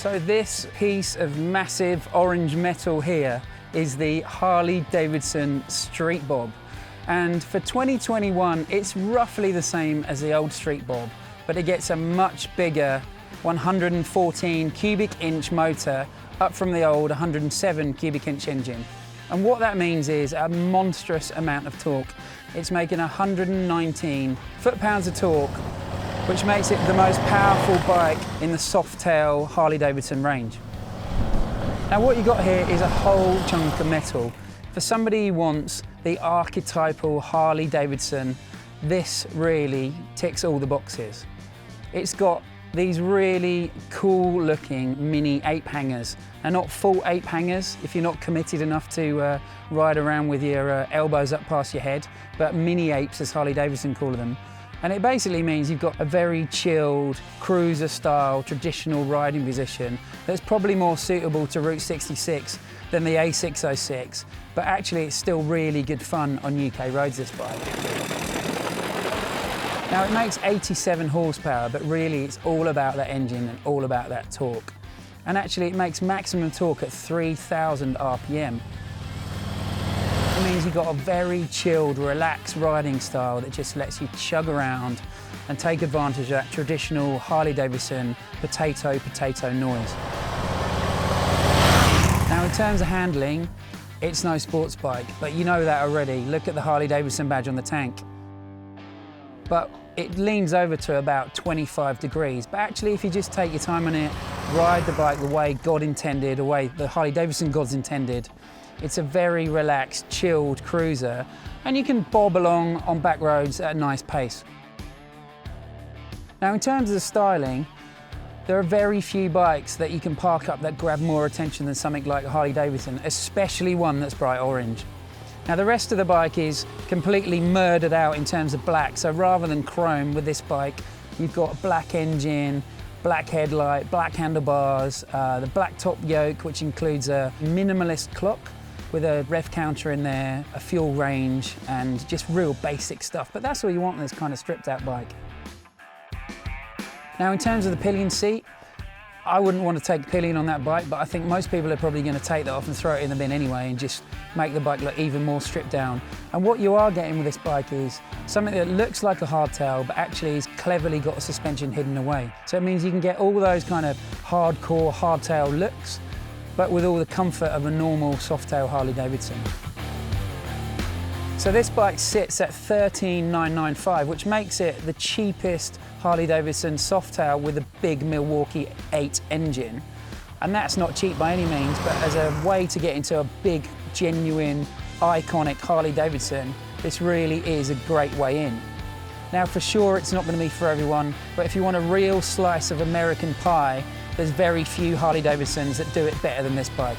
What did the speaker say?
So this piece of massive orange metal here is the Harley-Davidson Street Bob. And for 2021, it's roughly the same as the old Street Bob, but it gets a much bigger 114 cubic inch motor up from the old 107 cubic inch engine. And what that means is a monstrous amount of torque. It's making 119 foot-pounds of torque, which makes it the most powerful bike in the Softail Harley-Davidson range. Now what you got here is a whole chunk of metal. For somebody who wants the archetypal Harley-Davidson, this really ticks all the boxes. It's got these really cool looking mini ape hangers. They're not full ape hangers if you're not committed enough to ride around with your elbows up past your head, but mini apes as Harley-Davidson call them. And it basically means you've got a very chilled, cruiser style, traditional riding position that's probably more suitable to Route 66 than the A606, but actually it's still really good fun on UK roads, this bike. Now it makes 87 horsepower, but really it's all about that engine and all about that torque. And actually it makes maximum torque at 3,000 RPM. It means you've got a very chilled, relaxed riding style that just lets you chug around and take advantage of that traditional Harley-Davidson potato noise. Now in terms of handling, it's no sports bike, but you know that already. Look at the Harley-Davidson badge on the tank. But it leans over to about 25 degrees. But actually, if you just take your time on it, ride the bike the way God intended, the way the Harley-Davidson gods intended, it's a very relaxed, chilled cruiser, and you can bob along on back roads at a nice pace. Now, in terms of the styling, there are very few bikes that you can park up that grab more attention than something like a Harley-Davidson, especially one that's bright orange. Now the rest of the bike is completely murdered out in terms of black, so rather than chrome with this bike, you've got a black engine, black headlight, black handlebars, the black top yoke, which includes a minimalist clock with a rev counter in there, a fuel range, and just real basic stuff. But that's all you want in this kind of stripped out bike. Now in terms of the pillion seat, I wouldn't want to take pillion on that bike, but I think most people are probably going to take that off and throw it in the bin anyway and just make the bike look even more stripped down. And what you are getting with this bike is something that looks like a hardtail, but actually has cleverly got a suspension hidden away. So it means you can get all those kind of hardcore hardtail looks, but with all the comfort of a normal Softail Harley-Davidson. So this bike sits at $13,995, which makes it the cheapest Harley-Davidson Softail with a big Milwaukee-Eight engine. And that's not cheap by any means, but as a way to get into a big, genuine, iconic Harley-Davidson, this really is a great way in. Now for sure it's not going to be for everyone, but if you want a real slice of American pie, there's very few Harley-Davidsons that do it better than this bike.